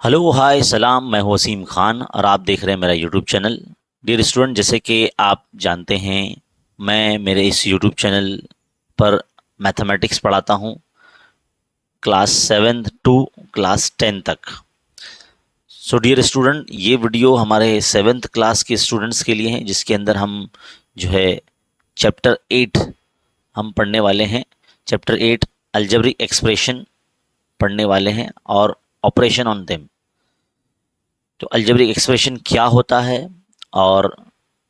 Hello hi सलाम, मैं हूं वसीम खान और आप देख रहे हैं मेरा यूट्यूब चैनल। डियर स्टूडेंट, जैसे कि आप जानते हैं मैं मेरे इस यूट्यूब चैनल पर मैथमेटिक्स पढ़ाता हूं क्लास 7 टू क्लास 10 तक। सो डियर स्टूडेंट, ये वीडियो हमारे 7th क्लास के स्टूडेंट्स के लिए है, जिसके अंदर हम जो है चैप्टर 8 हम पढ़ने वाले हैं। चैप्टर 8 अलजेब्रिक एक्सप्रेशन पढ़ने वाले हैं और ऑपरेशन ऑन देम। तो अलजेब्रिक एक्सप्रेशन क्या होता है और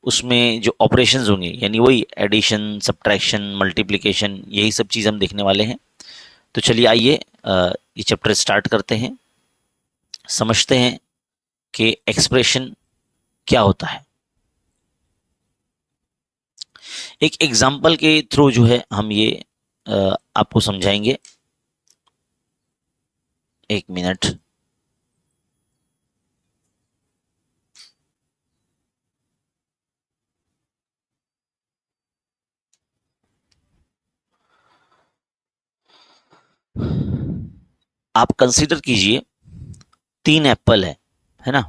उसमें जो ऑपरेशंस होंगे, यानी वही एडिशन, सब्ट्रैक्शन, मल्टीप्लिकेशन, यही सब चीज़ हम देखने वाले हैं। तो चलिए आइए ये चैप्टर स्टार्ट करते हैं, समझते हैं कि एक्सप्रेशन क्या होता है। एक एग्जाम्पल के थ्रू जो है हम ये आपको समझाएंगे। एक मिनट। आप कंसीडर कीजिए 3 एप्पल है ना।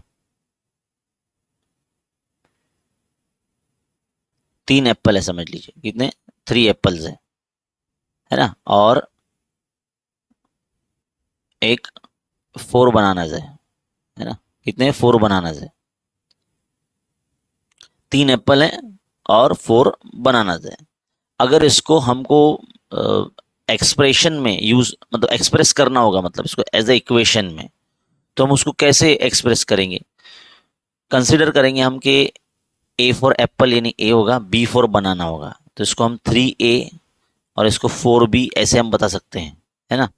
3 एप्पल है, समझ लीजिए कितने, 3 एप्पल्स है ना। और एक 4 बनानाज है ना। कितने, 4 बनानाज है। 3 एप्पल है और 4 बनानाज है। अगर इसको हमको एक्सप्रेशन में यूज मतलब एक्सप्रेस करना होगा, मतलब इसको एज ए इक्वेशन में, तो हम उसको कैसे एक्सप्रेस करेंगे। कंसिडर करेंगे हम कि A फॉर एप्पल यानी A होगा, B फॉर बनाना होगा, तो इसको हम 3A और इसको 4B ऐसे हम बता सकते हैं, है ना।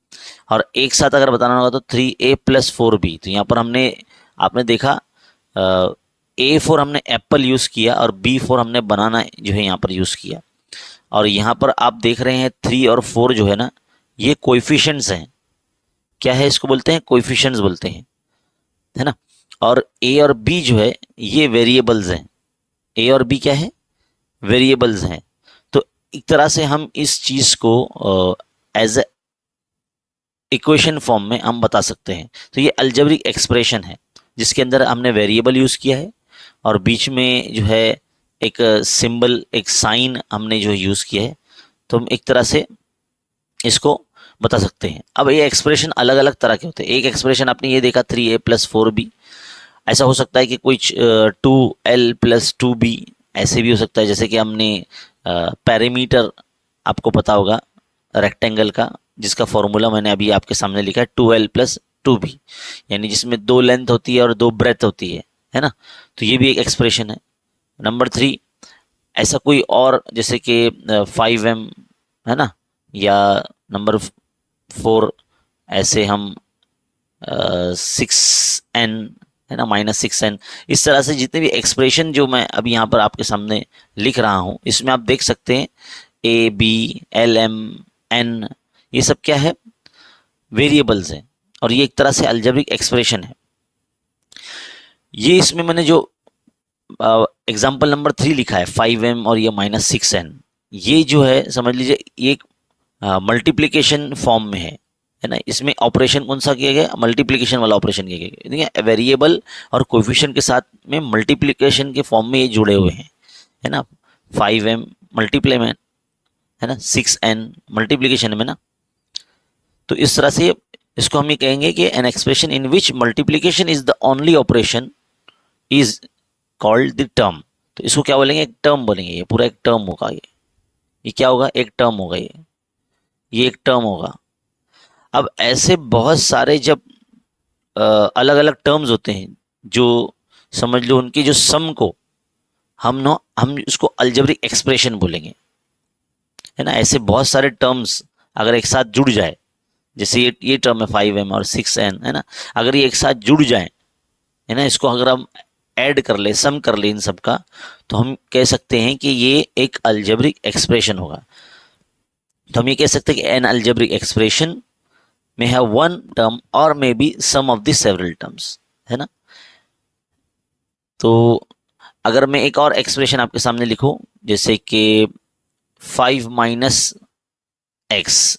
और एक साथ अगर बताना होगा तो 3A+4B। तो यहाँ पर हमने, आपने देखा, A फॉर हमने एप्पल यूज़ किया और B फॉर हमने बनाना जो है यहाँ पर यूज़ किया। और यहाँ पर आप देख रहे हैं 3 और 4 जो है ना, ये कोएफिशिएंट्स हैं। क्या है, इसको बोलते हैं कोएफिशिएंट्स बोलते हैं, है ना। और A और B जो है ये वेरिएबल्स हैं। A और B क्या है, वेरिएबल्स हैं। तो एक तरह से हम इस चीज़ को एज ए इक्वेशन फॉर्म में हम बता सकते हैं। तो ये अलजेब्रिक एक्सप्रेशन है जिसके अंदर हमने वेरिएबल यूज़ किया है और बीच में जो है एक सिंबल, एक साइन हमने जो यूज़ किया है। तो हम एक तरह से इसको बता सकते हैं। अब ये एक्सप्रेशन अलग अलग तरह के होते हैं। एक एक्सप्रेशन आपने ये देखा 3A+4B, ऐसा हो सकता है कि कुछ 2L+2B ऐसे भी हो सकता है। जैसे कि हमने पैरामीटर, आपको पता होगा रेक्टेंगल का, जिसका फॉर्मूला मैंने अभी आपके सामने लिखा है 2L+2B, यानी जिसमें 2 लेंथ होती है और 2 ब्रेथ होती है ना। तो ये भी एक एक्सप्रेशन है। नंबर 3, ऐसा कोई और, जैसे कि 5M है ना, या नंबर 4 ऐसे हम 6N है ना, -6N। इस तरह से जितने भी एक्सप्रेशन जो मैं अभी यहाँ पर आपके सामने लिख रहा हूँ, इसमें आप देख सकते हैं A, B, L, M, N, ये सब क्या है, वेरिएबल्स हैं। और ये एक तरह से अलजेब्रिक एक्सप्रेशन है। ये इसमें मैंने जो एग्जाम्पल नंबर 3 लिखा है 5M और ये -6N, ये जो है समझ लीजिए ये एक मल्टीप्लिकेशन फॉर्म में है ना। इसमें ऑपरेशन कौन सा किया गया, मल्टीप्लिकेशन वाला ऑपरेशन किया गया। देखिए वेरिएबल और कोएफिशिएंट के साथ में मल्टीप्लिकेशन के फॉर्म में ये जुड़े हुए हैं, है ना। 5M मल्टीप्लाई में है ना, 6N मल्टीप्लिकेशन में ना। तो इस तरह से इसको हम ये कहेंगे कि an expression in which multiplication is the only operation is called the term. तो इसको क्या बोलेंगे, एक टर्म बोलेंगे। ये पूरा एक टर्म होगा। ये क्या होगा, एक टर्म होगा। ये एक टर्म होगा। अब ऐसे बहुत सारे जब अलग अलग टर्म्स होते हैं, जो समझ लो उनकी जो सम को हम उसको अलजेब्रिक एक्सप्रेशन बोलेंगे, है ना। ऐसे बहुत सारे टर्म्स अगर एक साथ जुड़ जाए, जैसे ये टर्म है 5M और 6N, है ना। अगर ये एक साथ जुड़ जाए, है ना, इसको अगर हम ऐड कर ले, सम कर ले इन सब का, तो हम कह सकते हैं कि ये एक अलजेब्रिक एक्सप्रेशन होगा। तो हम ये कह सकते हैं कि N algebraic expression may have one term or maybe some of the several terms, है ना। तो अगर मैं एक और एक्सप्रेशन आपके सामने लिखूं, जैसे कि 5 - x।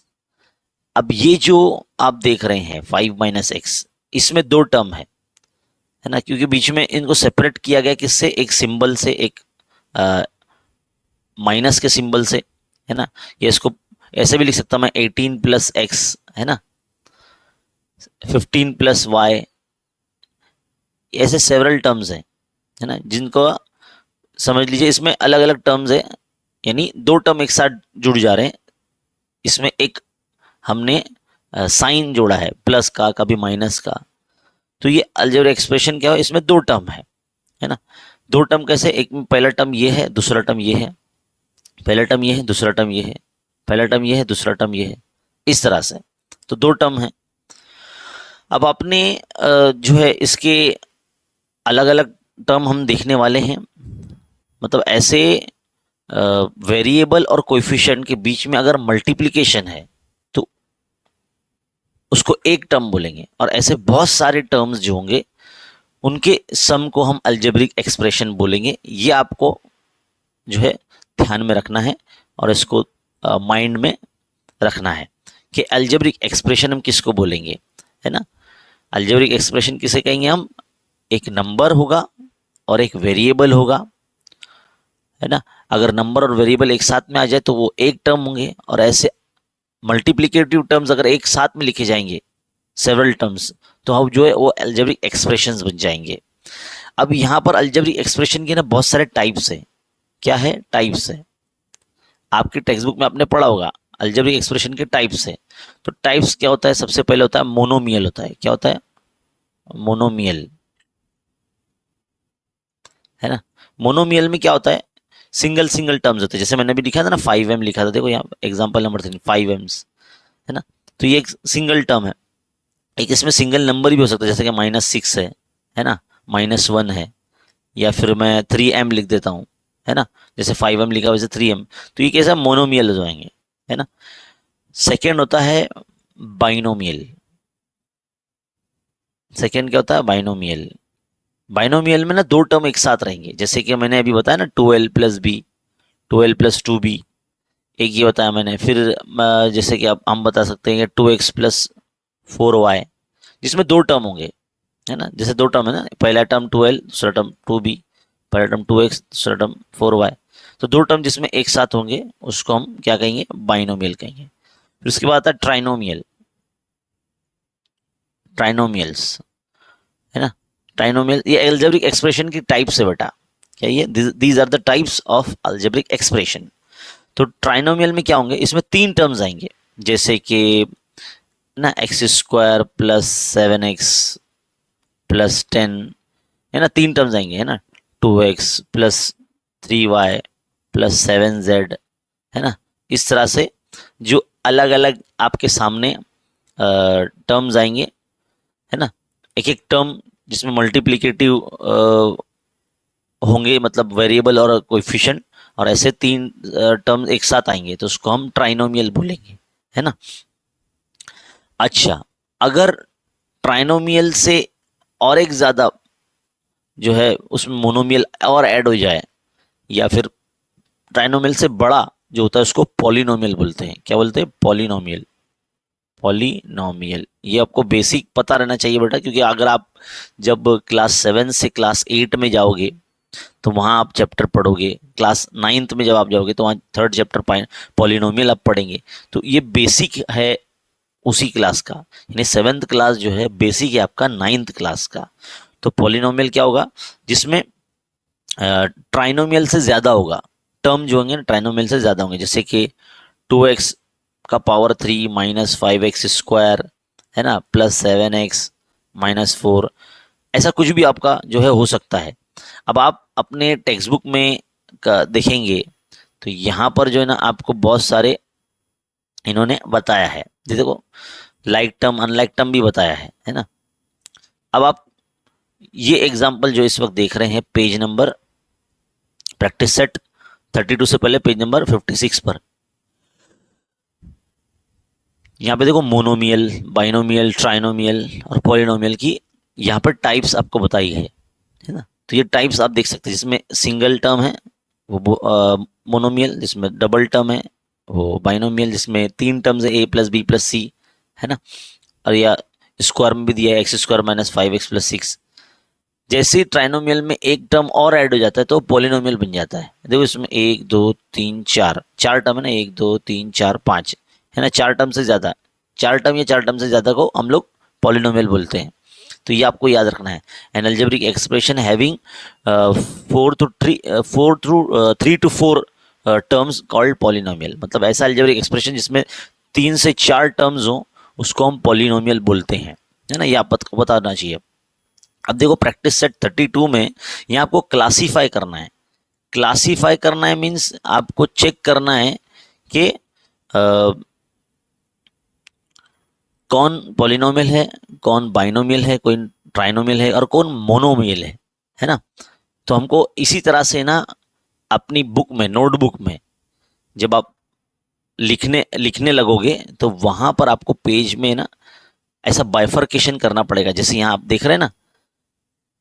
अब ये जो आप देख रहे हैं 5 - x, इसमें दो टर्म है ना, क्योंकि बीच में इनको सेपरेट किया गया किससे, एक सिंबल से, एक माइनस के सिंबल से, है ना। ये इसको ऐसे भी लिख सकता मैं 18 प्लस एक्स, है ना, 15 प्लस वाई, ऐसे सेवरल टर्म्स हैं, है ना, जिनको समझ लीजिए इसमें अलग अलग टर्म्स है, यानी दो टर्म एक साथ जुड़ जा रहे हैं। इसमें एक हमने साइन जोड़ा है प्लस का, कभी माइनस का, तो ये अलजेब्रिक एक्सप्रेशन क्या है, इसमें दो टर्म है ना। दो टर्म कैसे, एक में पहला टर्म ये है, दूसरा टर्म ये है, पहला टर्म ये है, दूसरा टर्म ये है, पहला टर्म ये है, दूसरा टर्म ये है, इस तरह से, तो दो टर्म है। अब आपने जो है इसके अलग अलग टर्म हम देखने वाले हैं, मतलब ऐसे वेरिएबल और कोएफिशिएंट के बीच में अगर मल्टीप्लिकेशन है तो उसको एक टर्म बोलेंगे, और ऐसे बहुत सारे टर्म्स जो होंगे उनके सम को हम अलजेब्रिक एक्सप्रेशन बोलेंगे। ये आपको जो है ध्यान में रखना है और इसको माइंड में रखना है कि अलजेब्रिक एक्सप्रेशन हम किसको बोलेंगे, है ना। अलजेब्रिक एक्सप्रेशन किसे कहेंगे हम, एक नंबर होगा और एक वेरिएबल होगा, है ना। अगर नंबर और वेरिएबल एक साथ में आ जाए तो वो एक टर्म होंगे, और ऐसे मल्टीप्लिकेटिव टर्म्स अगर एक साथ में लिखे जाएंगे सेवरल टर्म्स, तो हम जो है वो अलजेब्रिक एक्सप्रेशंस बन जाएंगे। अब यहाँ पर अलजेब्रिक एक्सप्रेशन के ना बहुत सारे टाइप्स हैं। क्या है, टाइप्स है। आपकी टेक्स्ट बुक में आपने पढ़ा होगा अलजेब्रिक एक्सप्रेशन के टाइप्स है। तो टाइप्स क्या होता है, सबसे पहले होता है मोनोमियल होता है। क्या होता है, मोनोमियल, है ना। मोनोमियल में क्या होता है, सिंगल सिंगल टर्म्स होते हैं, जैसे मैंने भी लिखा था ना 5m लिखा था, देखो यहाँ एग्जांपल नंबर 3 5m, है ना। तो ये एक सिंगल टर्म है। एक इसमें सिंगल नंबर भी हो सकता है, जैसे कि -6 है ना, -1 है, या फिर मैं 3m लिख देता हूँ, है ना, जैसे 5m लिखा वैसे 3m। तो ये कैसा मोनोमियल हो जाएंगे, है ना। सेकेंड होता है बाइनोमियल। सेकेंड क्या होता है, बाइनोमियल। बाइनोमियल में ना दो टर्म एक साथ रहेंगे, जैसे कि मैंने अभी बताया ना 12 प्लस बी, 12 प्लस 2b, एक ये बताया मैंने। फिर जैसे कि आप हम बता सकते हैं कि 2x प्लस 4y, जिसमें दो टर्म होंगे, है ना। जैसे दो टर्म है ना, पहला टर्म 12, दूसरा टर्म 2b, पहला टर्म 2x, दूसरा टर्म 4y, तो दो टर्म जिसमें एक साथ होंगे उसको हम क्या कहेंगे, बाइनोमियल कहेंगे। फिर उसके बाद आता है ट्राइनोमियल, ट्राइनोमियल्स, है ना। ट्राइनोमियल ये अलजेब्रिक एक्सप्रेशन की टाइप्स है बेटा, क्या ये, these are the types of algebraic expression. तो ट्राइनोमियल में क्या होंगे, इसमें तीन टर्म्स आएंगे, जैसे कि ना x² प्लस 7x प्लस 10, है ना, तीन टर्म्स आएंगे, है ना, 2x plus 3y plus 7z, है ना। इस तरह से जो अलग अलग आपके सामने टर्म्स आएंगे, है ना। एक एक टर्म जिसमें मल्टीप्लिकेटिव होंगे, मतलब वेरिएबल और कोएफिशिएंट, और ऐसे तीन टर्म एक साथ आएंगे तो उसको हम ट्राइनोमियल बोलेंगे, है ना। अच्छा, अगर ट्राइनोमियल से और एक ज़्यादा जो है उसमें मोनोमियल और ऐड हो जाए, या फिर ट्राइनोमियल से बड़ा जो होता है उसको पॉलिनोमियल बोलते हैं। क्या बोलते हैं, पॉलिनोमियल, पॉलिनोमियल। ये आपको बेसिक पता रहना चाहिए बेटा, क्योंकि अगर आप जब क्लास 7 से क्लास 8 में जाओगे तो वहाँ आप चैप्टर पढ़ोगे, क्लास 9th में जब आप जाओगे तो वहाँ 3rd चैप्टर पॉलिनोमियल आप पढ़ेंगे। तो ये बेसिक है उसी क्लास का, यानी 7th क्लास जो है बेसिक है आपका 9th क्लास का। तो पॉलिनोमियल क्या होगा, जिसमें ट्राइनोमियल से ज़्यादा होगा, टर्म जो होंगे ना ट्राइनोमियल से ज़्यादा होंगे, जैसे कि 2x का पावर 3 माइनस 5x², है ना, प्लस 7x माइनस 4, ऐसा कुछ भी आपका जो है हो सकता है। अब आप अपने टेक्स्ट बुक में देखेंगे तो यहाँ पर जो है ना आपको बहुत सारे इन्होंने बताया है, देखो लाइक टर्म अनलाइक टर्म भी बताया है ना। अब आप ये एग्जाम्पल जो इस वक्त देख रहे हैं पेज नंबर प्रैक्टिस सेट 32 से पहले पेज नंबर 56 पर, यहाँ पे देखो मोनोमियल, बाइनोमियल, ट्राइनोमियल और पॉलिनोमियल की यहाँ पर टाइप्स आपको बताई है ना। तो ये टाइप्स आप देख सकते हैं, जिसमें सिंगल टर्म है वो मोनोमियल, जिसमें डबल टर्म है वो बाइनोमियल, जिसमें तीन टर्म्स है a प्लस बी प्लस सी, है ना। और या स्क्वायर में भी दिया है एक्स स्क्वायर माइनस 5x+6। जैसे ही ट्राइनोमियल में एक टर्म और ऐड हो जाता है तो पॉलिनोमियल बन जाता है। देखो इसमें 1 2 3 4 चार टर्म है ना, 1 2 3 4 5 है ना, चार टर्म से ज़्यादा, चार टर्म या चार टर्म से ज़्यादा को हम लोग पॉलिनोमियल बोलते हैं। तो ये आपको याद रखना है। N algebraic expression having 3 to 4 terms called polynomial, मतलब ऐसा अलजेब्रिक एक्सप्रेशन जिसमें 3 से 4 टर्म्स हो उसको हम पॉलिनोमियल बोलते हैं, है ना। ये आपको बताना चाहिए। अब देखो प्रैक्टिस सेट 32 में यहाँ आपको क्लासीफाई करना है। क्लासीफाई करना है मीन्स आपको चेक करना है कि कौन पॉलिनोमियल है, कौन बाइनोमियल है, कौन ट्राइनोमियल है और कौन मोनोमियल है ना। तो हमको इसी तरह से ना अपनी बुक में, नोटबुक में जब आप लिखने लगोगे तो वहां पर आपको पेज में ना ऐसा बाइफर्केशन करना पड़ेगा। जैसे यहाँ आप देख रहे हैं ना,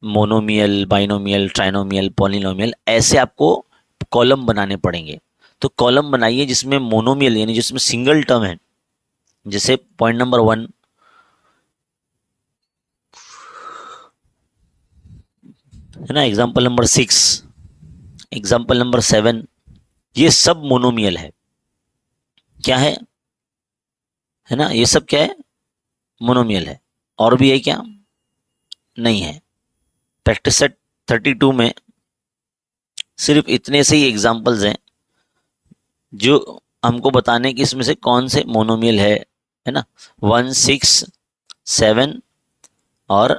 मोनोमियल, बाइनोमियल, ट्राइनोमियल, पॉलिनोमियल, ऐसे आपको कॉलम बनाने पड़ेंगे। तो कॉलम बनाइए जिसमें मोनोमियल यानी जिसमें सिंगल टर्म है, जैसे पॉइंट नंबर 1 है ना, एग्जाम्पल नंबर 6, एग्जाम्पल नंबर 7, ये सब मोनोमियल है। क्या है ना, ये सब क्या है, मोनोमियल है। और भी है क्या, नहीं है। प्रैक्टिस सेट 32 में सिर्फ इतने से ही एग्जाम्पल्स हैं जो हमको बताने कि इसमें से कौन से मोनोमियल है ना। 1 6 7 और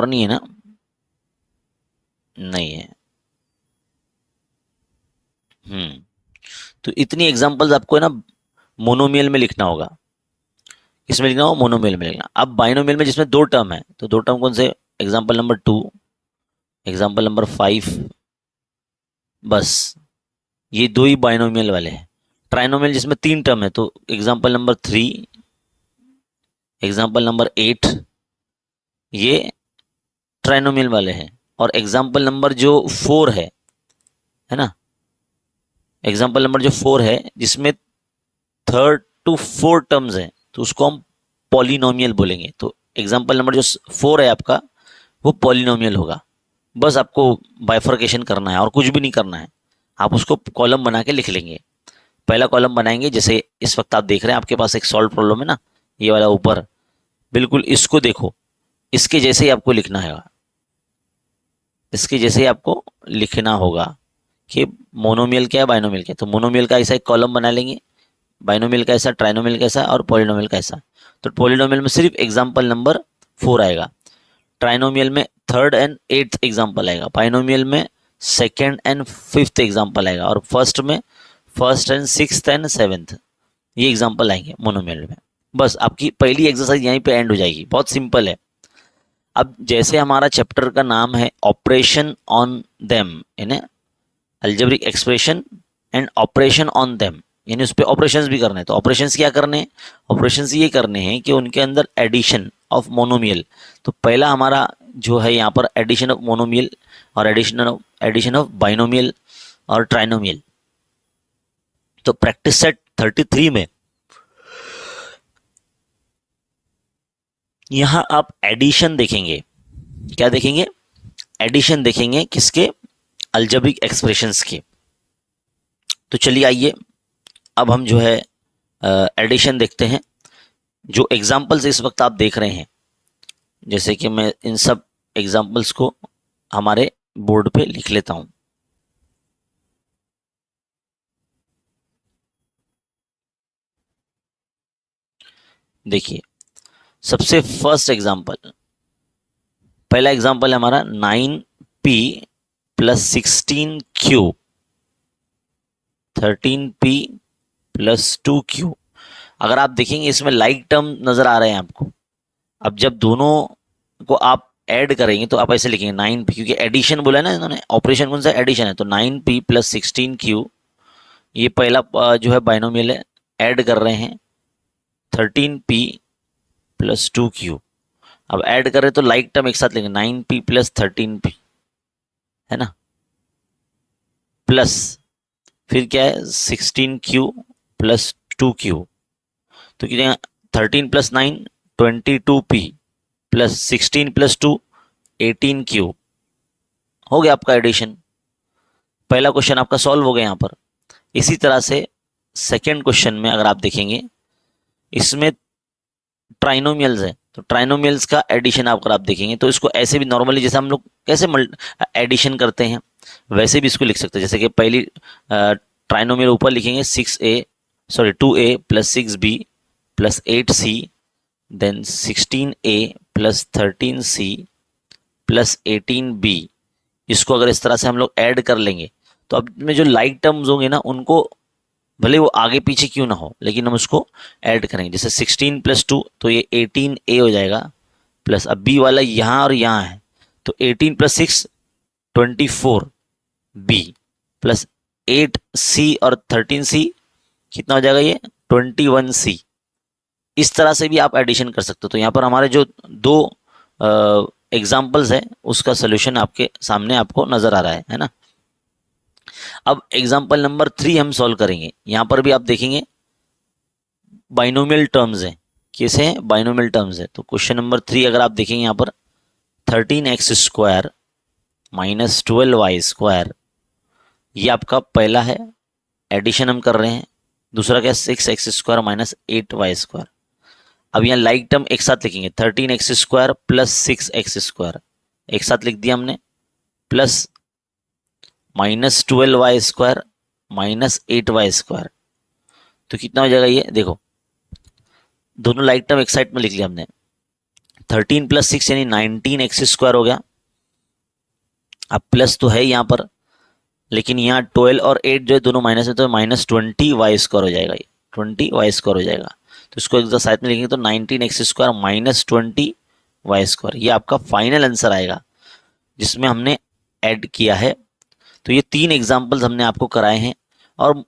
नहीं है ना, नहीं है। तो इतनी एग्जांपल्स आपको है ना मोनोमियल में लिखना होगा। इसमें लिखना होगा, मोनोमियल में लिखना। अब बाइनोमियल में जिसमें दो टर्म है तो दो टर्म कौन से, एग्जांपल नंबर 2, एग्जांपल नंबर 5, बस ये दो ही बाइनोमियल वाले हैं। ट्राइनोमियल जिसमें तीन टर्म है तो एग्जांपल नंबर 3, एग्जांपल नंबर 8, ये ट्राइनोमियल वाले हैं। और एग्जांपल नंबर जो 4 है ना, एग्जांपल नंबर जो 4 है जिसमें 3rd to 4 टर्म्स हैं तो उसको हम पॉलिनोमियल बोलेंगे। तो एग्जांपल नंबर जो 4 है आपका वो पॉलिनोमियल होगा। बस आपको बाइफर्केशन करना है और कुछ भी नहीं करना है। आप उसको कॉलम बना के लिख लेंगे। पहला कॉलम बनाएंगे, जैसे इस वक्त आप देख रहे हैं आपके पास एक सॉल्व प्रॉब्लम है ना, ये वाला ऊपर, बिल्कुल इसको देखो, इसके जैसे ही आपको लिखना है, इसके जैसे ही आपको लिखना होगा कि मोनोमियल क्या है, बाइनोमियल क्या है। तो मोनोमियल का ऐसा एक कॉलम बना लेंगे, बाइनोमियल का ऐसा, ट्राइनोमियल का ऐसा और पॉलिनोमियल का ऐसा। तो पॉलिनोमियल में सिर्फ एग्जाम्पल नंबर 4 आएगा, ट्राइनोमियल में 3rd and 8th एग्जाम्पल आएगा, बाइनोमियल में 2nd and 5th एग्जाम्पल आएगा और फर्स्ट में 1st and 6th and 7th ये एग्जाम्पल आएंगे मोनोमियल में। बस आपकी पहली एक्सरसाइज यहीं पे एंड हो जाएगी, बहुत सिंपल है। अब जैसे हमारा चैप्टर का नाम है ऑपरेशन ऑन देम, यानी algebraic expression and operation on them, यानी उस पर ऑपरेशंस भी करने हैं। तो ऑपरेशंस क्या करने हैं, ऑपरेशंस ये करने हैं कि उनके अंदर एडिशन ऑफ मोनोमियल। तो पहला हमारा जो है यहाँ पर एडिशन ऑफ मोनोमियल और एडिशन ऑफ बाइनोमियल और ट्राइनोमियल। तो प्रैक्टिस सेट 33 में यहाँ आप एडिशन देखेंगे। क्या देखेंगे, एडिशन देखेंगे, किसके, अलजेब्रिक एक्सप्रेशंस के। तो चलिए आइए अब हम जो है एडिशन देखते हैं। जो एग्जाम्पल्स इस वक्त आप देख रहे हैं, जैसे कि मैं इन सब एग्जाम्पल्स को हमारे बोर्ड पे लिख लेता हूं। देखिए सबसे फर्स्ट एग्जाम्पल, पहला एग्जाम्पल है हमारा 9p + 16q 13p + 2q। अगर आप देखेंगे इसमें लाइक टर्म नजर आ रहे हैं आपको। अब जब दोनों को आप ऐड करेंगे तो आप ऐसे लिखेंगे 9p, क्योंकि एडिशन बोला है ना इन्होंने, ऑपरेशन कौन सा, एडिशन है। तो 9p + 16q, ये पहला जो है बाइनोमियल है, ऐड कर रहे हैं 13p + 2q। अब ऐड कर रहे तो लाइक टर्म एक साथ लेंगे, 9p + 13p, है ना, प्लस फिर क्या है 16q + 2q। तो कितने, 13 plus 9 22p plus 16 plus 2 18q हो गया आपका एडिशन। पहला क्वेश्चन आपका सॉल्व हो गया यहाँ पर। इसी तरह से सेकेंड क्वेश्चन में अगर आप देखेंगे, इसमें ट्राइनोमियल्स है, तो ट्राइनोमियल्स का एडिशन आप देखेंगे तो इसको ऐसे भी नॉर्मली जैसे हम लोग कैसे एडिशन करते हैं वैसे भी इसको लिख सकते हैं। जैसे कि पहली ट्राइनोमियल ऊपर लिखेंगे 2a plus 6b plus 8c then 16a plus 13c plus 18b। इसको अगर इस तरह से हम लोग ऐड कर लेंगे तो अब में जो लाइक टर्म्स होंगे ना, उनको भले वो आगे पीछे क्यों ना हो लेकिन हम उसको ऐड करेंगे। जैसे 16 प्लस 2 तो ये 18a हो जाएगा, प्लस अब b वाला यहाँ और यहाँ है तो 18 प्लस 6 24b प्लस 8c और 13c कितना हो जाएगा, ये 21c। इस तरह से भी आप एडिशन कर सकते हो। तो यहाँ पर हमारे जो दो एग्जाम्पल्स है उसका सोल्यूशन आपके सामने आपको नजर आ रहा है ना। अब एग्जाम्पल नंबर 3 हम सॉल्व करेंगे। यहाँ पर भी आप देखेंगे बाइनोमियल टर्म्स है। कैसे हैं? बाइनोमियल टर्म्स है। तो क्वेश्चन नंबर 3 अगर आप देखेंगे यहाँ पर 13x square minus 12y square, ये आपका पहला है, एडिशन हम कर रहे हैं। दूसरा क्या, 6x square minus 8y square. अब यहाँ लाइक टर्म एक साथ लिखेंगे, 13x square plus 6x square एक साथ लिख दिया हमने, plus minus 12y square minus 8y square. तो कितना हो जाएगा, ये देखो दोनों लाइक टर्म एक साइड में लिख लिया हमने। 13 प्लस 6 यानी 19x स्क्वायर हो गया। अब प्लस तो है यहाँ पर, लेकिन यहाँ 12 और 8 जो है दोनों माइनस में, तो माइनस 20y स्क्वायर हो जाएगा, ये 20y स्क्वायर हो जाएगा। तो इसको एक साइड में लिखेंगे तो 19x square minus 20y square, ये आपका फाइनल आंसर आएगा जिसमें हमने ऐड किया है। तो ये 3 एग्जाम्पल्स हमने आपको कराए हैं और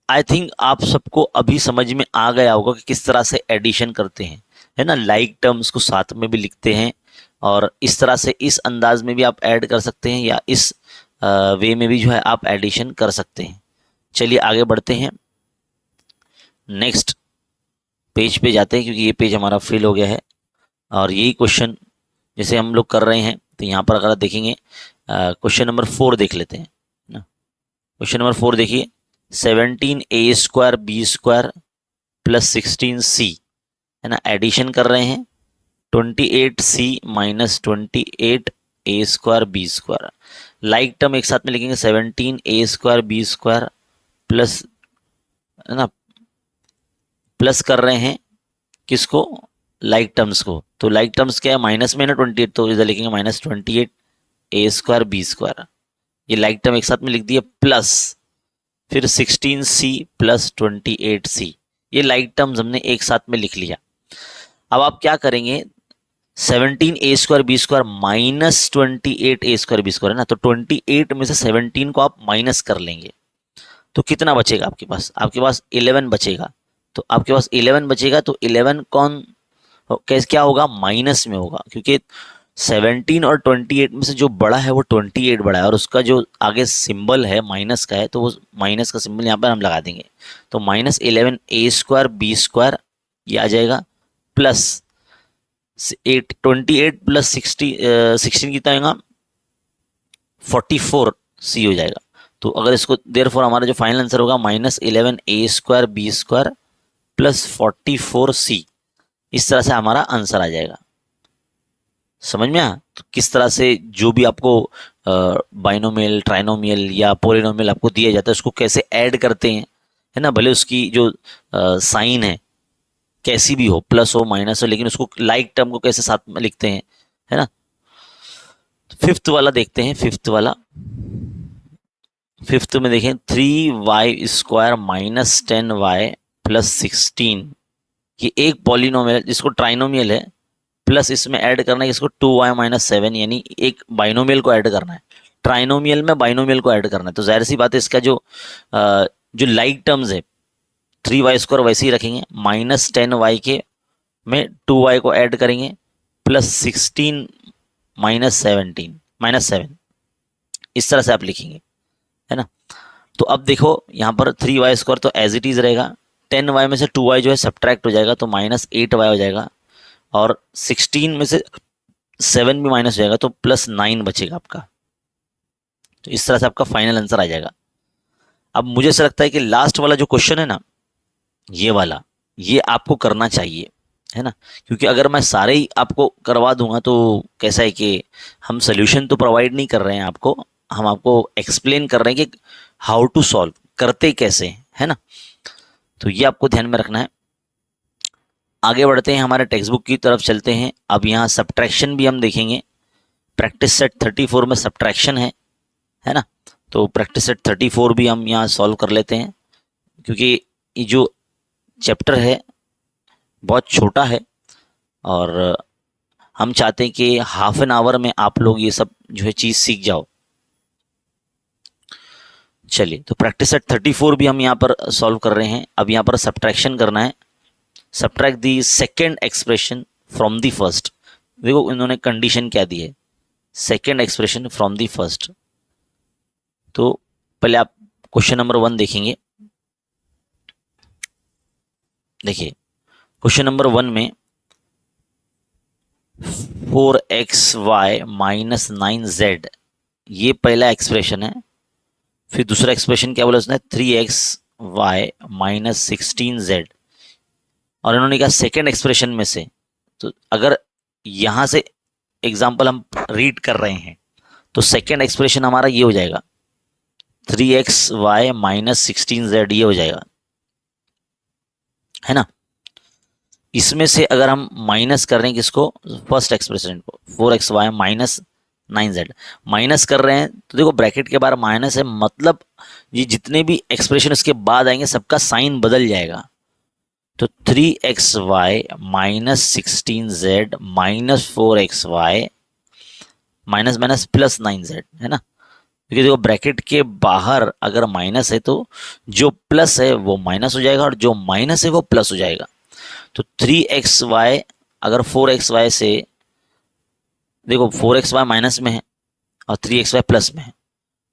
आई थिंक आप सबको अभी समझ में आ गया होगा कि किस तरह से एडिशन करते हैं, है ना। लाइक टर्म्स को साथ में भी लिखते हैं और इस तरह से इस अंदाज में भी आप ऐड कर सकते हैं या इस वे में भी जो है आप एडिशन कर सकते हैं। चलिए आगे बढ़ते हैं, नेक्स्ट पेज पे जाते हैं क्योंकि ये पेज हमारा फिल हो गया है और यही क्वेश्चन जैसे हम लोग कर रहे हैं। तो यहाँ पर अगर आप देखेंगे क्वेश्चन नंबर 4 देख लेते हैं ना। क्वेश्चन नंबर 4 देखिए, 17a square B square plus 16c, है ना। एडिशन कर रहे हैं 28c minus 28a square B square. Like term एक साथ में लिखेंगे 17a square B square plus, है ना, प्लस कर रहे हैं किसको, लाइक टर्म्स को। तो लाइक टर्म्स क्या है, माइनस में ना 28, तो इधर लिखेंगे minus 28a square B square. ये लाइक टर्म एक साथ में लिख दिए, प्लस फिर 16c प्लस 28c। ये लाइक टर्म्स हमने एक साथ में लिख लिया। अब आप क्या करेंगे, 17a square B square minus 28a square B square, है ना। तो 28 में से 17 को आप माइनस कर लेंगे तो कितना बचेगा आपके पास, आपके पास 11 बचेगा। तो आपके पास 11 बचेगा तो 11 कौन कैसे क्या होगा, माइनस में होगा, क्योंकि 17 और 28 में से जो बड़ा है वो 28 बड़ा है और उसका जो आगे सिंबल है माइनस का है, तो वो माइनस का सिंबल यहाँ पर हम लगा देंगे। तो minus 11a square B square ये आ जाएगा, प्लस 28 प्लस 16 कितना आएगा, 44c हो जाएगा। तो अगर इसको देयरफॉर हमारा जो फाइनल आंसर होगा minus 11a square B square plus 44c, इस तरह से हमारा आंसर आ जाएगा। समझ में आया? तो किस तरह से जो भी आपको बाइनोमियल, ट्राइनोमियल या पोलिनोमियल आपको दिया जाता है उसको कैसे ऐड करते हैं, है ना। भले उसकी जो साइन है कैसी भी हो, प्लस हो माइनस हो, लेकिन उसको लाइक टर्म को कैसे साथ में लिखते हैं, है ना। फिफ्थ वाला देखते हैं, फिफ्थ में देखें 3y square minus 10y plus 16, ये एक पॉलिनोमियल जिसको ट्राइनोमियल है, प्लस इसमें ऐड करना है इसको 2y माइनस 7, यानी एक बाइनोमियल को ऐड करना है। ट्राइनोमियल में बाइनोमियल को ऐड करना है, तो जाहिर सी बात है इसका जो लाइक टर्म्स है 3y स्क्वायर वैसे ही रखेंगे, माइनस 10y के में 2y को ऐड करेंगे, प्लस 16 माइनस 7, इस तरह से आप लिखेंगे, है ना। तो अब देखो यहाँ पर 3y स्क्वायर तो एज इट इज रहेगा, 10y में से 2y जो है सब्ट्रैक्ट हो जाएगा तो -8y हो जाएगा, और 16 में से 7 भी माइनस हो जाएगा तो +9 बचेगा आपका। तो इस तरह से आपका फाइनल आंसर आ जाएगा। अब मुझे ऐसा लगता है कि लास्ट वाला जो क्वेश्चन है ना, ये वाला, ये आपको करना चाहिए, है ना, क्योंकि अगर मैं सारे ही आपको करवा दूंगा तो कैसा है कि हम सोल्यूशन तो प्रोवाइड नहीं कर रहे हैं आपको, हम आपको एक्सप्लेन कर रहे हैं कि हाउ टू सॉल्व, करते कैसे हैं, है ना। तो ये आपको ध्यान में रखना है। आगे बढ़ते हैं, हमारे टेक्स्ट बुक की तरफ चलते हैं। अब यहाँ सब्ट्रैक्शन भी हम देखेंगे। प्रैक्टिस सेट 34 में सब्ट्रैक्शन है ना। तो प्रैक्टिस सेट 34 भी हम यहाँ सॉल्व कर लेते हैं, क्योंकि ये जो चैप्टर है बहुत छोटा है और हम चाहते हैं कि हाफ एन आवर में आप लोग ये सब जो है चीज़ सीख जाओ। चलिए, तो प्रैक्टिस सेट 34 भी हम यहाँ पर सॉल्व कर रहे हैं। अब यहाँ पर सब्ट्रैक्शन करना है। Subtract the second expression from the first. देखो इन्होंने कंडीशन क्या दी है, second expression from the first. तो पहले आप क्वेश्चन नंबर 1 देखेंगे। देखिए क्वेश्चन नंबर 1 में 4xy माइनस 9z, ये पहला एक्सप्रेशन है। फिर दूसरा एक्सप्रेशन क्या बोला उसने, 3xy माइनस 16z, और इन्होंने कहा सेकेंड एक्सप्रेशन में से। तो अगर यहां से एग्जाम्पल हम रीड कर रहे हैं तो सेकेंड एक्सप्रेशन हमारा ये हो जाएगा 3xy माइनस 16z, ये हो जाएगा, है ना। इसमें से अगर हम माइनस कर रहे हैं किसको, फर्स्ट एक्सप्रेशन को, 4xy माइनस 9z माइनस कर रहे हैं, तो देखो ब्रैकेट के बाहर माइनस है, मतलब ये जितने भी एक्सप्रेशन इसके बाद आएंगे सबका साइन बदल जाएगा। तो 3xy minus 16z minus 4xy minus minus plus 9z, है ना। क्योंकि देखो ब्रैकेट के बाहर अगर माइनस है तो जो प्लस है वो माइनस हो जाएगा और जो माइनस है वो प्लस हो जाएगा। तो 3xy अगर 4xy से, देखो 4xy माइनस में है और 3xy प्लस में है,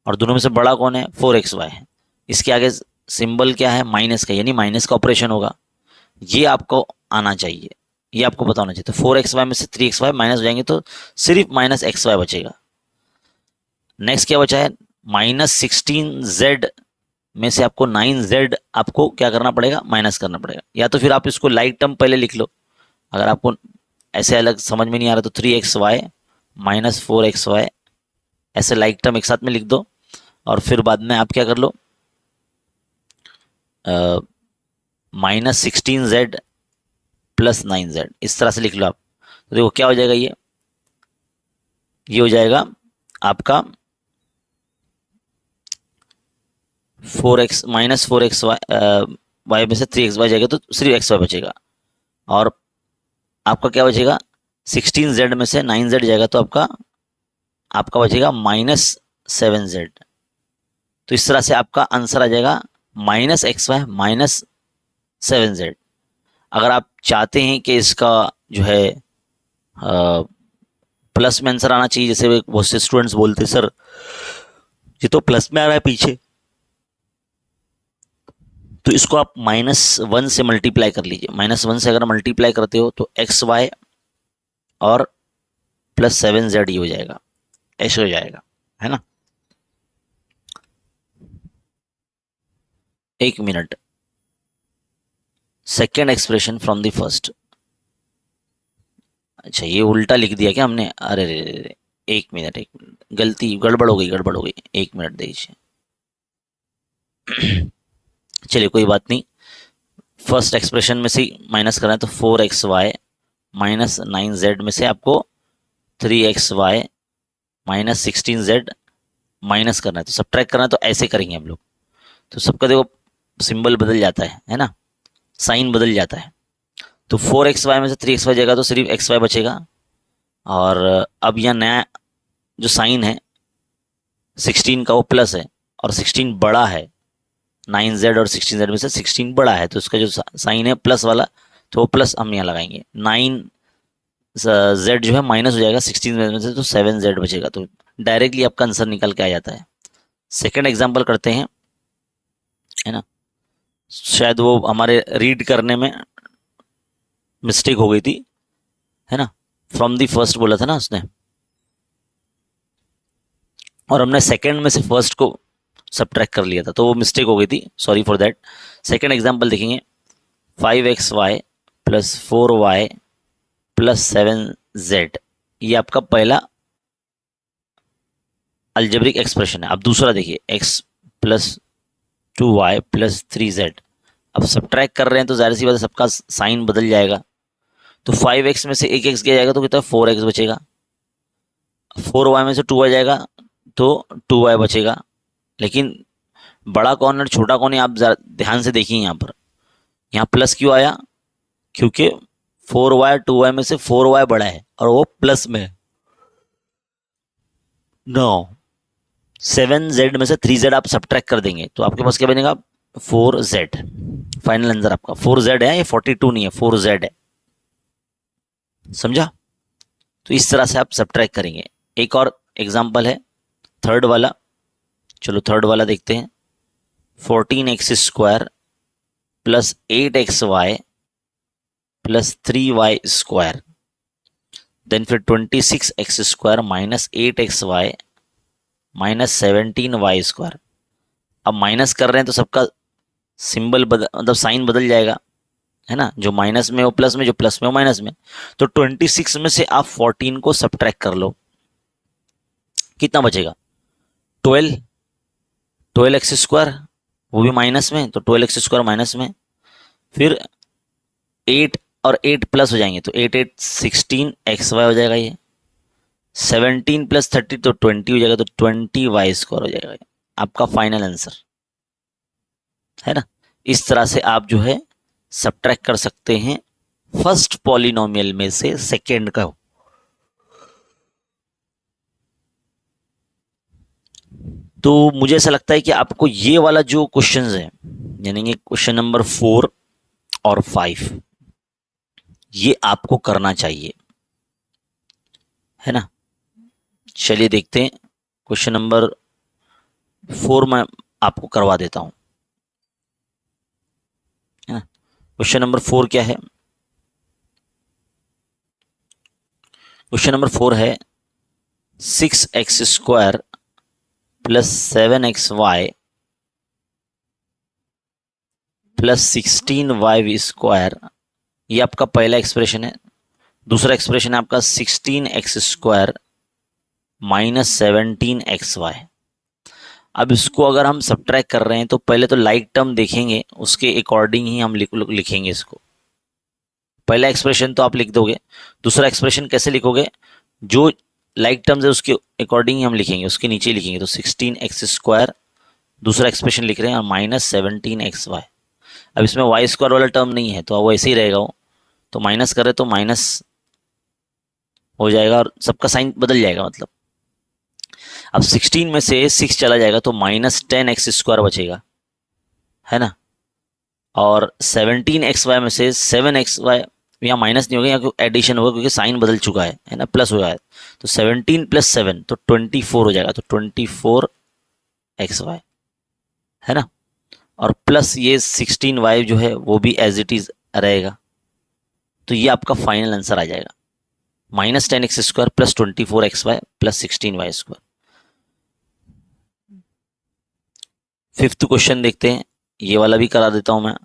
और दोनों में से बड़ा कौन है, 4xy है। इसके आगे सिंबल क्या है, माइनस का, यानी माइनस का ऑपरेशन होगा। ये आपको आना चाहिए, ये आपको पता होना चाहिए। तो 4xy में से 3xy माइनस हो जाएंगे तो सिर्फ माइनस xy बचेगा। नेक्स्ट क्या बचा है, माइनस 16z में से आपको 9z आपको क्या करना पड़ेगा, माइनस करना पड़ेगा। या तो फिर आप इसको लाइक टर्म पहले लिख लो, अगर आपको ऐसे अलग समझ में नहीं आ रहा तो 3xy माइनस 4xy ऐसे लाइक टर्म एक साथ में लिख दो, और फिर बाद में आप क्या कर लो, माइनस 16z प्लस 9z, इस तरह से लिख लो आप। तो देखो क्या हो जाएगा, ये हो जाएगा आपका 4x माइनस 4xy y में से 3xy जाएगा तो सिर्फ xy बचेगा, और आपका क्या बचेगा, 16z में से 9z जाएगा तो आपका बचेगा माइनस 7z। तो इस तरह से आपका आंसर आ जाएगा माइनस XY माइनस 7z। अगर आप चाहते हैं कि इसका जो है प्लस में आंसर आना चाहिए, जैसे बहुत से स्टूडेंट्स बोलते हैं सर ये तो प्लस में आ रहा है पीछे, तो इसको आप -1 से मल्टीप्लाई कर लीजिए। -1 से अगर मल्टीप्लाई करते हो तो XY और प्लस 7Z हो जाएगा, ऐसे हो जाएगा, है ना। एक minute, second expression from the first, अच्छा ये उल्टा लिख दिया क्या हमने, अरे रे, एक मिनट गलती, गड़बड़ हो गई, एक मिनट दीजिए। चलिए कोई बात नहीं, फर्स्ट एक्सप्रेशन में से माइनस करना है तो 4xy माइनस 9z में से आपको 3xy माइनस 16z माइनस करना है, तो सब्ट्रैक्ट करना है, तो ऐसे करेंगे हम लोग। तो सबका देखो सिंबल बदल जाता है ना, साइन बदल जाता है। तो 4xy में से 3xy जाएगा तो सिर्फ xy बचेगा, और अब यहाँ नया जो साइन है 16 का वो प्लस है, और 16 बड़ा है, 9z और 16z में से 16 बड़ा है, तो इसका जो साइन है प्लस वाला, तो वो प्लस हम यहाँ लगाएंगे। 9z जो है माइनस हो जाएगा 16 में से, तो 7z बचेगा। तो डायरेक्टली आपका आंसर निकल के आ जाता है। सेकेंड एग्जाम्पल करते हैं, है ना। शायद वो हमारे रीड करने में मिस्टेक हो गई थी, है ना, फ्रॉम दी फर्स्ट बोला था ना उसने, और हमने सेकंड में से फर्स्ट को सब्ट्रैक्ट कर लिया था, तो वो मिस्टेक हो गई थी, sorry for that. Second example देखेंगे, 5xy plus 4y plus 7z, ये आपका पहला अल्जेब्रिक एक्सप्रेशन है। अब दूसरा देखिए, x plus 2y plus 3z, अब सब्ट्रैक्ट कर रहे हैं तो जाहिर सी बात है सबका साइन बदल जाएगा। तो 5x में से एक x गया जाएगा तो कितना 4x बचेगा, 4y में से 2y जाएगा तो 2y बचेगा। लेकिन बड़ा कौन और छोटा कौन है आप ध्यान से देखिए, यहाँ पर यहाँ प्लस क्यों आया, क्योंकि 4y 2y में से 4y बड़ा है और वो प्लस में है। 7z में से 3z आप सब्ट्रैक्ट कर देंगे तो आपके पास क्या बनेगा, 4z। फाइनल आंसर आपका 4z है, ये 42 नहीं है, 4z है, समझा। तो इस तरह से आप सब्ट्रैक्ट करेंगे। एक और एग्जांपल है थर्ड वाला, चलो थर्ड वाला देखते हैं। 14x square plus 8xy plus 3y square, then फिर 26x square minus 8xy minus 17y square. अब माइनस कर रहे हैं तो सबका सिंबल मतलब साइन बदल जाएगा, है ना, जो माइनस में हो प्लस में, जो प्लस में हो माइनस में। तो 26 में से आप 14 को सब्ट्रैक्ट कर लो, कितना बचेगा, 12x स्क्वायर, वो भी माइनस में, तो 12x स्क्वायर माइनस में, फिर 8 और 8 प्लस हो जाएंगे तो 8 8 16xy हो जाएगा, ये 17 प्लस 30 तो 20 हो जाएगा, तो 20y स्क्वायर हो जाएगा, आपका फाइनल आंसर, है ना। इस तरह से आप जो है सब्ट्रैक्ट कर सकते हैं फर्स्ट पॉलिनोमियल में से सेकेंड का। तो मुझे ऐसा लगता है कि आपको ये वाला जो क्वेश्चंस है, यानी कि क्वेश्चन नंबर 4 और 5, ये आपको करना चाहिए, है ना। चलिए देखते हैं, क्वेश्चन नंबर 4 मैं आपको करवा देता हूं, है ना। क्वेश्चन नंबर 4 क्या है, क्वेश्चन नंबर 4 है 6x square plus 7xy plus 16y square, ये आपका पहला एक्सप्रेशन है। दूसरा एक्सप्रेशन है आपका 16x स्क्वायर माइनस 17xy। अब इसको अगर हम सब्ट्रैक्ट कर रहे हैं तो पहले तो लाइक टर्म देखेंगे, उसके अकॉर्डिंग ही हम लिखेंगे इसको। पहला एक्सप्रेशन तो आप लिख दोगे, दूसरा एक्सप्रेशन कैसे लिखोगे, जो लाइक टर्म्स है उसके अकॉर्डिंग ही हम लिखेंगे, उसके नीचे लिखेंगे। तो 16x स्क्वायर दूसरा एक्सप्रेशन लिख रहे हैं और माइनस 17xy। अब इसमें वाई स्क्वायर वाला टर्म नहीं है तो वो ऐसे ही रहेगा, वो तो माइनस कर रहे तो माइनस हो जाएगा और सबका साइन बदल जाएगा। मतलब अब 16 में से 6 चला जाएगा तो माइनस 10x स्क्वायर बचेगा, है ना। और 17xy में से 7xy, यहाँ माइनस नहीं होगा, यहाँ एडिशन होगा क्योंकि साइन बदल चुका है ना, प्लस हो जाए तो 17 प्लस 7 तो 24 हो जाएगा, तो 24xy, है ना। और प्लस ये 16y जो है वो भी एज इट इज रहेगा। तो ये आपका फाइनल आंसर आ जाएगा, minus 10x square plus 24xy plus 16y square. Fifth question देखते हैं, ये वाला भी करा देता हूं मैं,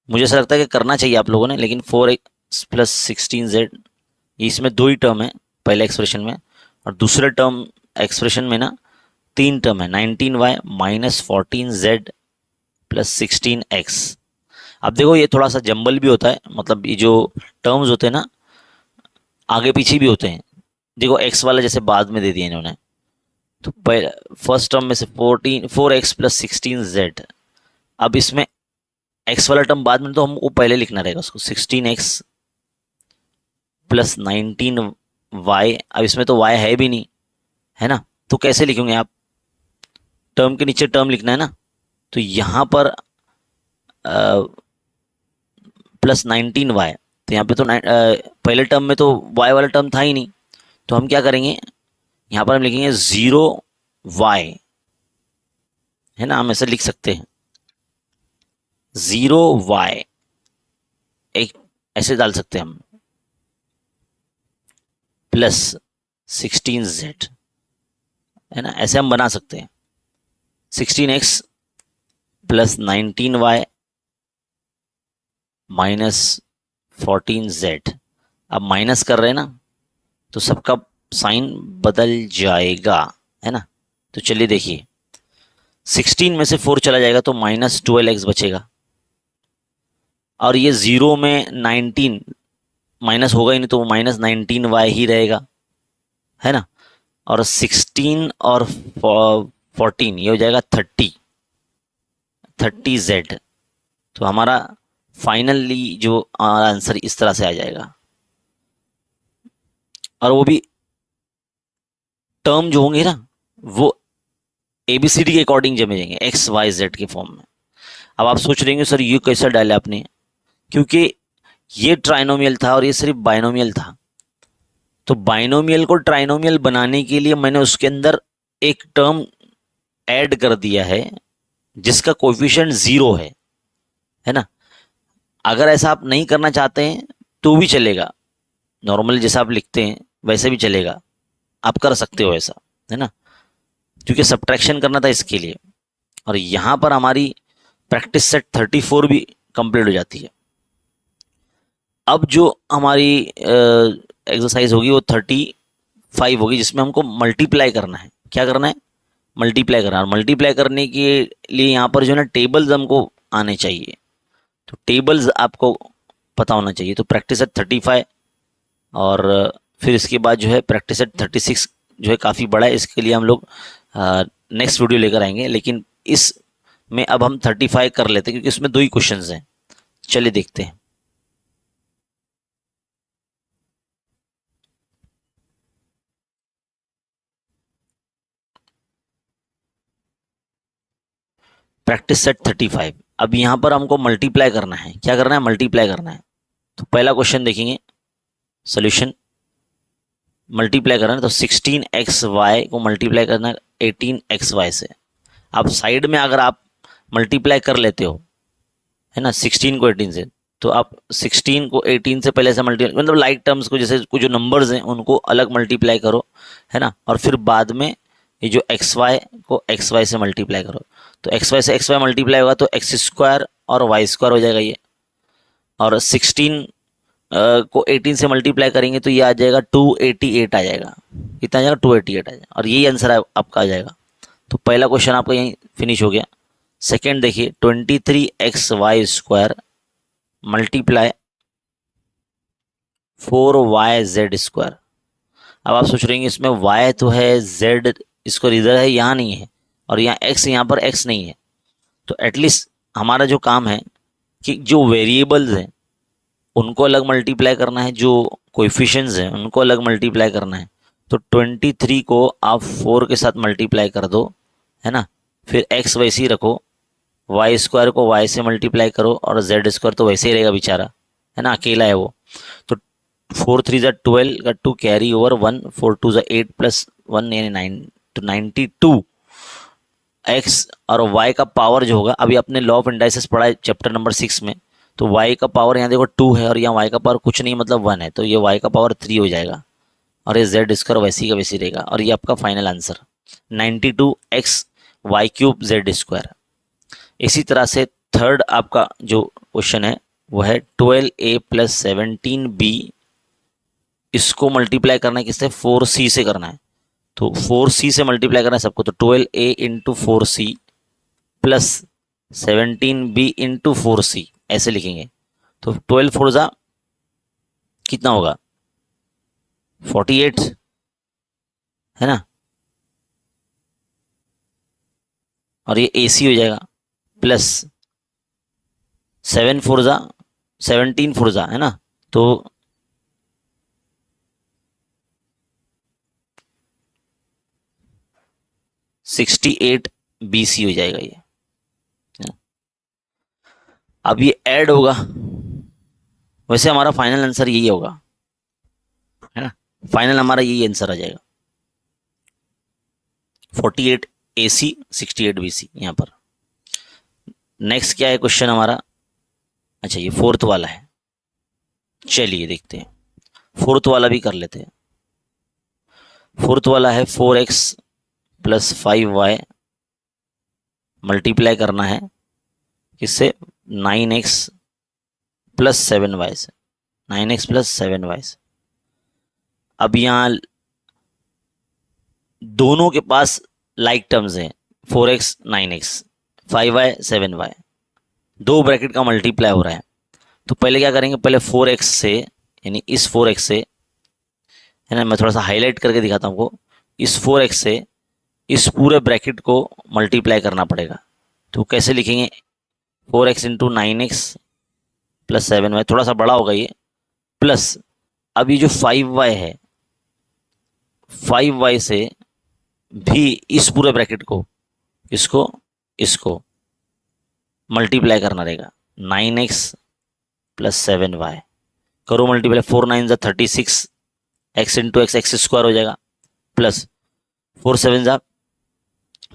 मुझे ऐसा लगता है कि करना चाहिए आप लोगों ने। लेकिन 4x प्लस 16z, इसमें दो ही टर्म है पहले एक्सप्रेशन में, और दूसरे टर्म एक्सप्रेशन में ना 3 टर्म है, 19y minus 14z plus 16x। अब देखो ये थोड़ा सा जंबल भी होता है, मतलब ये जो टर्म्स होते हैं ना आगे पीछे भी होते हैं। देखो x वाला जैसे बाद में दे दिया इन्होंने, तो फर्स्ट टर्म में से 4x प्लस 16z, अब इसमें x वाला टर्म बाद में, तो हमको पहले लिखना रहेगा उसको 16x प्लस 19y। अब इसमें तो y है भी नहीं, है ना, तो कैसे लिखेंगे आप, टर्म के नीचे टर्म लिखना है ना। तो यहां पर प्लस 19y, तो यहाँ पे तो पहले टर्म में तो y वाला टर्म था ही नहीं, तो हम क्या करेंगे, यहाँ पर हम लिखेंगे 0y, है ना, हम ऐसे लिख सकते हैं। 0y, एक ऐसे डाल सकते हैं हम, प्लस 16z, है ना, ऐसे हम बना सकते हैं। 16x plus 19y minus 14z। अब माइनस कर रहे हैं ना, तो सबका साइन बदल जाएगा, है ना। तो चलिए देखिए, 16 में से 4 चला जाएगा तो माइनस 12x बचेगा, और ये 0 में 19 माइनस होगा ही नहीं, तो वो माइनस 19y ही रहेगा, है ना। और 16 और 14 ये हो जाएगा 30z। तो हमारा फाइनली जो आंसर इस तरह से आ जाएगा, और वो भी टर्म जो होंगे ना, वो एबीसीडी के अकॉर्डिंग जमे जाएंगे, एक्स वाई जेड के फॉर्म में। अब आप सोच रहे होंगे सर ये कैसा डाला आपने, क्योंकि ये ट्राइनोमियल था और ये सिर्फ बाइनोमियल था। तो बाइनोमियल को ट्राइनोमियल बनाने के लिए मैंने उसके अंदर एक टर्म ऐड कर दिया है जिसका कोएफिशिएंट 0 है ना। अगर ऐसा आप नहीं करना चाहते हैं तो भी चलेगा, नॉर्मली जैसा आप लिखते हैं वैसे भी चलेगा, आप कर सकते हो ऐसा, है ना, क्योंकि सब्ट्रैक्शन करना था इसके लिए। और यहां पर हमारी प्रैक्टिस सेट 34 भी कंप्लीट हो जाती है। अब जो हमारी एक्सरसाइज होगी वो 35 होगी, जिसमें हमको मल्टीप्लाई करना है। क्या करना है? मल्टीप्लाई करना है। और मल्टीप्लाई करने के लिए यहाँ पर जो है ना टेबल्स हमको आने चाहिए, तो टेबल्स आपको पता होना चाहिए। तो प्रैक्टिस एट 35, और फिर इसके बाद जो है प्रैक्टिस एट 36 जो है काफ़ी बड़ा है, इसके लिए हम लोग नेक्स्ट वीडियो लेकर आएंगे। लेकिन इस में अब हम 35 कर लेते हैं क्योंकि इसमें 2 ही क्वेश्चन हैं। चलिए देखते हैं। Practice set 35। अब यहाँ पर हमको मल्टीप्लाई करना है। क्या करना है? मल्टीप्लाई करना है। तो पहला क्वेश्चन देखेंगे, सोल्यूशन मल्टीप्लाई करना है। तो 16xy को मल्टीप्लाई करना है 18xy से। अब साइड में अगर आप मल्टीप्लाई कर लेते हो, है ना, 16 को 18 से, तो आप 16 को 18 से पहले से मल्टीप्लाई, मतलब लाइक टर्म्स को, जैसे कुछ जो नंबर्स हैं उनको अलग मल्टीप्लाई करो, है ना, और फिर बाद में ये जो एक्स वाई को एक्स वाई से मल्टीप्लाई करो। तो एक्स वाई से एक्स वाई मल्टीप्लाई होगा तो एक्स स्क्वायर और वाई स्क्वायर हो जाएगा ये। और 16 को 18 से मल्टीप्लाई करेंगे तो ये आ जाएगा 288 आ जाएगा। कितना आ जाएगा? 288 आ जाएगा, और यही आंसर आपका आ जाएगा। तो पहला क्वेश्चन आपका यहीं फिनिश हो गया। सेकेंड देखिए, 23xy² मल्टीप्लाई 4yz²। अब आप सोच रहे हैं इसमें y तो है, z इसको इधर है, यहाँ नहीं है, और यहाँ x, यहाँ पर x नहीं है। तो एटलीस्ट हमारा जो काम है कि जो वेरिएबल्स हैं उनको अलग मल्टीप्लाई करना है, जो कोएफिशिएंट्स हैं उनको अलग मल्टीप्लाई करना है। तो 23 को आप 4 के साथ मल्टीप्लाई कर दो, है ना, फिर x वैसे ही रखो, y² को y से मल्टीप्लाई करो, और z² तो वैसे ही रहेगा बेचारा, है ना, अकेला है वो। तो 4 3 ज़ा 12 का 2 कैरी ओवर 1, 4 2 ज़ा 8 प्लस 1 यानी 9, तो 92 x और y का पावर जो होगा, अभी अपने लॉ ऑफ इंडाइसेस पढ़ा है चैप्टर नंबर 6 में। तो y का पावर यहाँ देखो 2 है, और यहाँ y का पावर कुछ नहीं मतलब 1 है, तो ये y का पावर 3 हो जाएगा, और ये z² वैसी का वैसी रहेगा। और ये आपका final answer 92x y³ z²। इसी तरह से थर्ड आपका जो क्वेश्चन है वो है 12a प्लस 17b, इसको मल्टीप्लाई करना है किससे? 4c से करना है। तो 4c से मल्टीप्लाई करना है सबको, तो 12a into 4c plus 17b into 4c ऐसे लिखेंगे। तो 12 4 ज़ा कितना होगा? 48, है ना, और ये ac हो जाएगा, प्लस 7 4 ज़ा 17 4 ज़ा, है ना, तो 68 BC हो जाएगा ये। अब ये ऐड होगा, वैसे हमारा फाइनल आंसर यही होगा, है ना, फाइनल हमारा यही आंसर आ जाएगा 48 AC 68 BC। यहाँ पर नेक्स्ट क्या है क्वेश्चन हमारा, अच्छा ये फोर्थ वाला है, चलिए देखते हैं, फोर्थ वाला भी कर लेते हैं। फोर्थ वाला है 4x प्लस 5y मल्टीप्लाई करना है किससे, 9x प्लस 7y से, 9x प्लस 7y से। अब यहाँ दोनों के पास लाइक टर्म्स हैं, 4x 9x 5y 7y, दो ब्रैकेट का मल्टीप्लाई हो रहा है। तो पहले क्या करेंगे, पहले 4x से, यानी इस 4x से, है ना, मैं थोड़ा सा हाईलाइट करके दिखाता हूँ आपको, इस 4x से इस पूरे ब्रैकेट को मल्टीप्लाई करना पड़ेगा। तो कैसे लिखेंगे, 4x into 9x plus 7y, थोड़ा सा बड़ा होगा ये, प्लस अब ये जो 5y है, 5y से भी इस पूरे ब्रैकेट को, इसको मल्टीप्लाई करना रहेगा, 9x प्लस 7y, करो मल्टीप्लाई, 4 9 जा 36, x into X X square हो जाएगा, प्लस 4 7 जा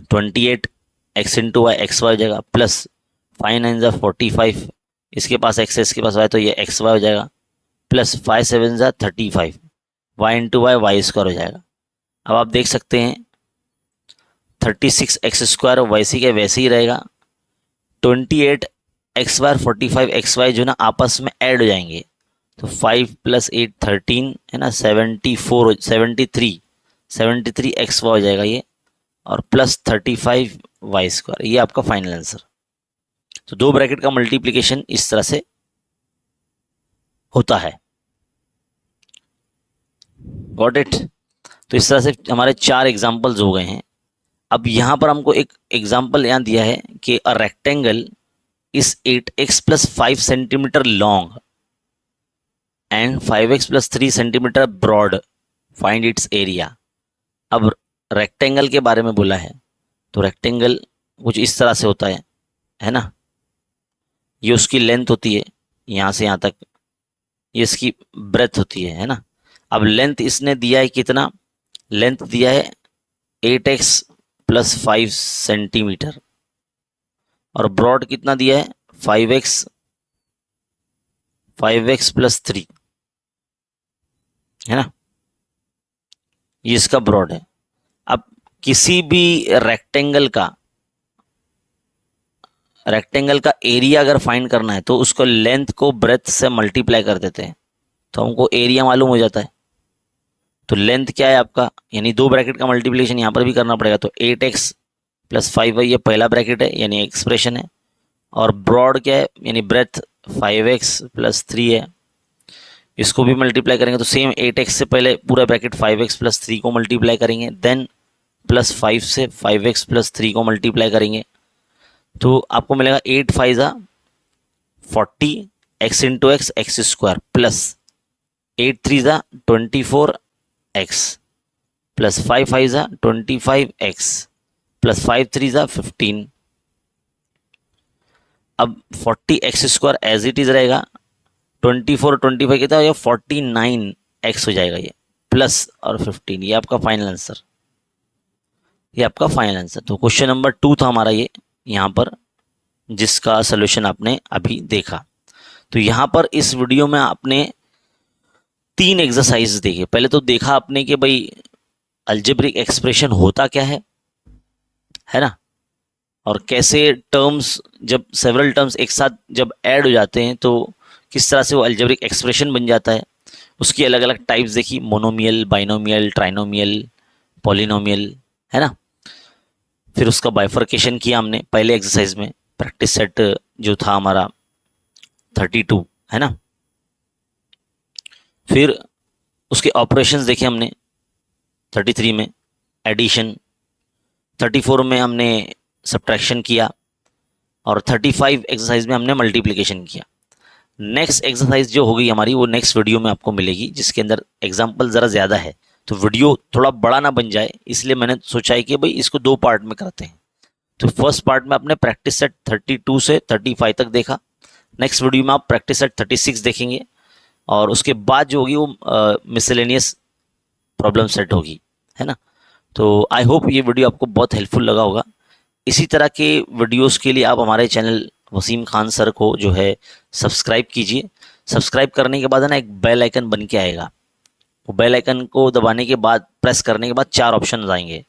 28, x into Y X Y हो जाएगा, प्लस 5 9 जा 45, इसके पास x है इसके पास y, तो ये एक्स वाई हो जाएगा, प्लस 5 7 जा 35, y into Y Y square हो जाएगा। अब आप देख सकते हैं 36 एक्स स्क्वायर वैसे के वैसे ही रहेगा, 28 एक्स वाई 45 एक्स वाई जो ना आपस में ऐड हो जाएंगे, तो 5 प्लस 8 13 है ना, 73 एक्स वाई हो जाएगा ये, और प्लस 35 वाई स्क्वायर, ये आपका फाइनल आंसर। तो दो ब्रैकेट का मल्टीप्लिकेशन इस तरह से होता है, गॉट इट। तो इस तरह से हमारे 4 एग्जाम्पल्स हो गए हैं। अब यहाँ पर हमको एक एग्जाम्पल यहाँ दिया है कि अ रेक्टेंगल इज 8x प्लस 5 centimetre long and 5x plus 3 centimetre broad, find its area. अब रेक्टेंगल के बारे में बोला है, तो रेक्टेंगल कुछ इस तरह से होता है ना, ये उसकी लेंथ होती है यहाँ से यहाँ तक, ये इसकी ब्रेथ होती है ना। अब लेंथ इसने दिया है कितना, लेंथ दिया है 8x प्लस 5 सेंटीमीटर, और ब्रॉड कितना दिया है 5x प्लस 3, है ना, ये इसका ब्रॉड है। अब किसी भी रेक्टेंगल का एरिया अगर फाइंड करना है तो उसको लेंथ को ब्रेथ से मल्टीप्लाई कर देते हैं, तो हमको एरिया मालूम हो जाता है। तो लेंथ क्या है आपका, यानी दो ब्रैकेट का मल्टीप्लिकेशन यहाँ पर भी करना पड़ेगा, तो 8x प्लस 5y ये पहला ब्रैकेट है यानी एक्सप्रेशन है, और ब्रॉड क्या है यानी ब्रेथ 5x प्लस 3 है, इसको भी मल्टीप्लाई करेंगे तो सेम 8x से पहले पूरा ब्रैकेट 5x प्लस 3 को मल्टीप्लाई करेंगे, देन प्लस 5 से 5x प्लस 3 को मल्टीप्लाई करेंगे, तो आपको मिलेगा 8 5 जा 40 x into X X square, plus 8 3 जा 24x, प्लस 5 5 जा 25x, प्लस 5 3 जा 15। अब 40x square as it is रहेगा, 24 25 कितना हो जाएगा 49x हो जाएगा ये, प्लस और 15, ये आपका फाइनल आंसर, ये आपका फाइनल आंसर। तो क्वेश्चन नंबर 2 था हमारा ये, यहाँ पर जिसका सोल्यूशन आपने अभी देखा। तो यहाँ पर इस वीडियो में आपने 3 एक्सरसाइज देखे। पहले तो देखा आपने कि भाई अलजेब्रिक एक्सप्रेशन होता क्या है ना, और कैसे टर्म्स जब सेवरल टर्म्स एक साथ जब ऐड हो जाते हैं तो किस तरह से वो अलजेब्रिक एक्सप्रेशन बन जाता है। उसकी अलग अलग टाइप्स देखी, मोनोमियल, बाइनोमियल, ट्राइनोमियल, पॉलिनोमियल, है ना। फिर उसका बाइफर्केशन किया हमने पहले एक्सरसाइज में, प्रैक्टिस सेट जो था हमारा 32, है ना। फिर उसके ऑपरेशंस देखे हमने 33 में, एडिशन, 34 में हमने सब्ट्रैक्शन किया, और 35 एक्सरसाइज में हमने मल्टीप्लिकेशन किया। नेक्स्ट एक्सरसाइज जो होगी हमारी वो नेक्स्ट वीडियो में आपको मिलेगी, जिसके अंदर एग्जाम्पल ज़रा ज़्यादा है, तो वीडियो थोड़ा बड़ा ना बन जाए, इसलिए मैंने सोचा है कि भाई इसको 2 पार्ट में करते हैं। तो फर्स्ट पार्ट में आपने प्रैक्टिस सेट 32 से 35 तक देखा, नेक्स्ट वीडियो में आप प्रैक्टिस सेट 36 देखेंगे, और उसके बाद जो होगी वो मिसलेनियस प्रॉब्लम सेट होगी, है ना। तो आई होप ये वीडियो आपको बहुत हेल्पफुल लगा होगा। इसी तरह के वीडियोस के लिए आप हमारे चैनल वसीम खान सर को जो है सब्सक्राइब कीजिए। सब्सक्राइब करने के बाद है ना एक बेल आइकन बन के आएगा, वो बेल आइकन को दबाने के बाद, प्रेस करने के बाद 4 ऑप्शन आएंगे।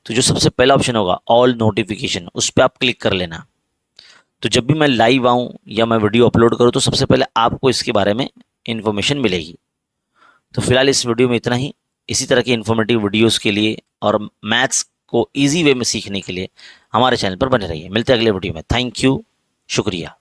तो जो सबसे पहला ऑप्शन होगा ऑल नोटिफिकेशन, उस पर आप क्लिक कर लेना। तो जब भी मैं लाइव आऊँ या मैं वीडियो अपलोड करूँ तो सबसे पहले आपको इसके बारे में इन्फॉर्मेशन मिलेगी। तो फिलहाल इस वीडियो में इतना ही। इसी तरह की इन्फॉर्मेटिव वीडियोस के लिए और मैथ्स को इजी वे में सीखने के लिए हमारे चैनल पर बने रहिए। मिलते हैं अगले वीडियो में। थैंक यू, शुक्रिया।